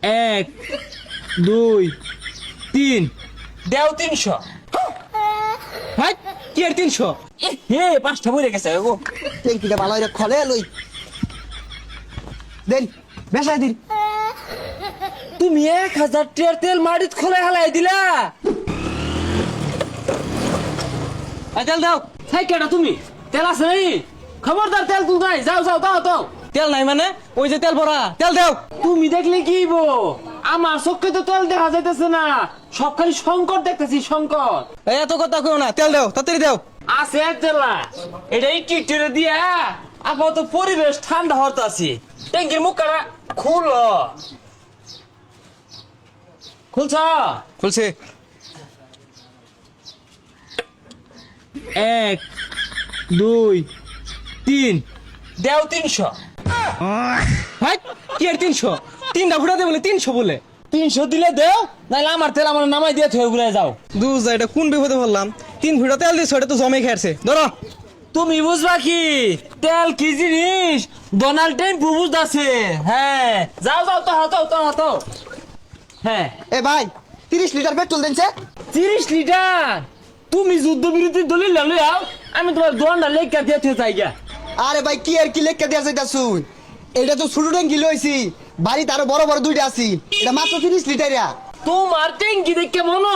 এক দুই তিন দেও 300। ভাই কি আর 300? হে 5টা বইরে গেছে গো। ট্যাঙ্কিটা ভালো করে খলে লই দেন বেসাই দিন। তুমি 1000 টিয়ার তেল মাটিত খোলা হালাই দিলা। তেল দাও। হাই কেডা তুমি? তেল আছে নাই? খবরদার তেল তুল নাই। যাও যাও দাও দাও। তেল নাই মানে ওই যে তেল ভরা তেল দাও। তুমি দেখলে কি হইবো? আমার চোখে তো তেল দেখা যাইতেছে না, সব খালি সংকট দেখতেছি সংকট। এত কথা কইও না, তেল দাও, তাড়াতাড়ি দাও। আছে তেলা এটা ইটিরে দিয়া আপাতত পরিবেশ ঠান্ডা হতে আছে। ট্যাঙ্কির মুখ কাটা খুলো। খুলছ? খুলছে। এক দুই তিন দেও 300। ভাই কি আর 300? তিনটা ফুটাতে বলে 300 বলে। 300 দিলে দেও, নাহলে আমার তেল আমার নামাই দিয়ে থয়ে ঘুরে যাও। দুজা এটা কোন বিপদে বললাম? 3 ফুটা তেল দিছ, এটা তো জমে খেয়েছে। ধরো। তুমি বুঝবা কি তেল কি জিনিস? ডোনাল্ড ট্রাম্প বুঝতাছে। হ্যাঁ যাও যাও তো হাতো তো হাতো। হ্যাঁ এ ভাই 30 লিটার পেট্রোল দেনছে। 30 লিটার? তুমি যুদ্ধ বিরোধী দলিল লইয়াও, আমি তোমার দোয়ানটা লেখা দিয়ে থয়ে যাই গা। আরে ভাই কি আর কি লেখা দেয়া যাইতা শুন, এটা তো ছোট ট্যাঙ্কি লইছি, বাড়িতে আরো বড় বড় দুইটা আছে, এটা মাত্র 30 লিটারিয়া। তোমার ট্যাঙ্কি দেখে মনে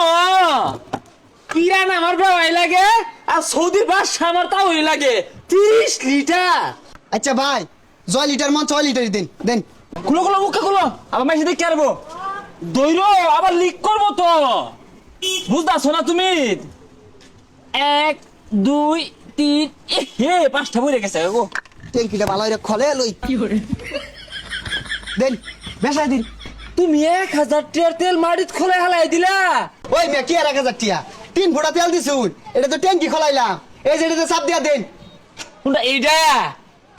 ইরান আমার ভাই লাগে, আর সৌদির বাদশা আমার তাও লাগে। 30 লিটার? আচ্ছা ভাই 6 লিটার মন 6 লিটারই দেন দেন। খুলো খুলো মুখে খুলো, আবার মাইসে দেখে আরবো দৈর আবার লিক করবো তো, বুঝতেছো না তুমি? 1 2 3 হে 5টা বইরে গেছে গো। ট্যাঙ্কিটা ভালো করে খলে লই দেন বেসাই দিন। তুমি 1000 টিয়ার তেল মাটিত খোলা হালাই দিলা। ওই মে কি আর 1000 টিয়া 3 ফুটা তেল দিছুন, এটা তো ট্যাঙ্কি খলাইলাম, এই যে এটাতে চাপ দিয়া দেন। কোনটা এইটা?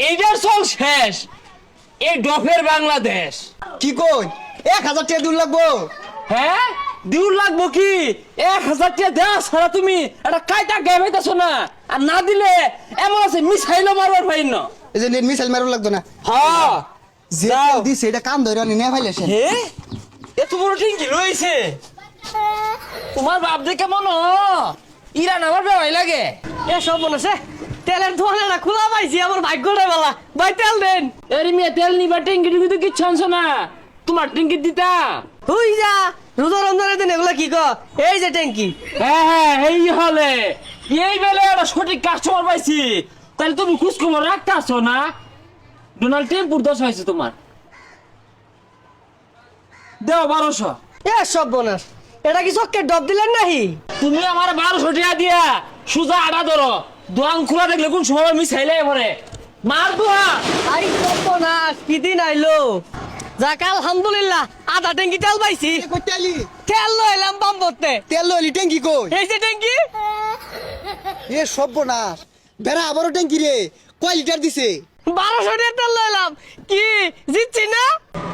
এইটার চল শেষ। এই ডফের বাংলাদেশ। কি কই 1000 টিয়া দূর লাগবো? হ্যাঁ দিউর লাগবো কি? 1000 টাকা দেওয়া ছাড়া তুমি একটা কায়দা গায়ে পাইতেছো না, আর না দিলে এমন আছে মিসাইলও মারবার পাই না। এই যে নেট মিসাইল মারুন লাগতো না। হ্যাঁ যে যাও। তেল দিছে এটা কাম ধরে নি নে ফাইলেছেন। হে এত বড় টিঙ্কি রয়েছে তোমার বাপ দেখে মনো ইরান আমার বেওয়াই লাগে। এসব মনে আছে তেলের দোকানটা খোলা পাইছি, আমার ভাগ্যটা বলা ভাই তেল দেন। এর মেয়ে তেল নিবা টিঙ্কি টিঙ্কি তো কিচ্ছু আনছো না, তোমার টিঙ্কি দিতাম। তুই যা রোজা রমজানের দিন এগুলো কি কর? এই যে ট্যাঙ্কি। হ্যাঁ হ্যাঁ এই হলে এই বেলে একটা সঠিক কাস্টমার পাইছি, তাহলে তুমি খোঁজ খবর রাখতেছো না? ডোনাল্ড ট্রাম্পুর দোষ হয়েছে তোমার। দেও 1200। এসব বোনাস এটা কি চক্কে ডব দিলেন নাহি? তুমি আমার 1200 টাকা দিয়া সুজা আড়া ধরো, দোয়ান খোলা দেখলে কোন সময় মিশাইলে এবারে মার দোয়া। আই বোনাস কি দিন আইলো? যাক আলহামদুলিল্লাহ আধা ট্যাঙ্কি তেল পাইছি। এ কই তেলি তেল লইলাম পাম করতে। তেল লইলি ট্যাঙ্কি কই? এই যে ট্যাঙ্কি। এ সর্বনাশ, বেড়া আবারও ট্যাঙ্কি রে, কয় লিটার দিছে? 1200 টাকা তেল লইলাম, কি জিতছি না?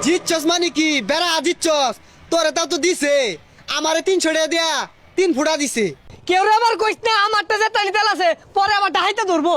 জিতছস মানে কি বেড়া জিতছস? তোরে তাও তো দিছে, আমারে 300 টাকা দিয়া 3 ফুটা দিছে। কেউ আবার কইস না আমারটা যে তেল আছে, পরে আবার ডাহাইতে ধরবো।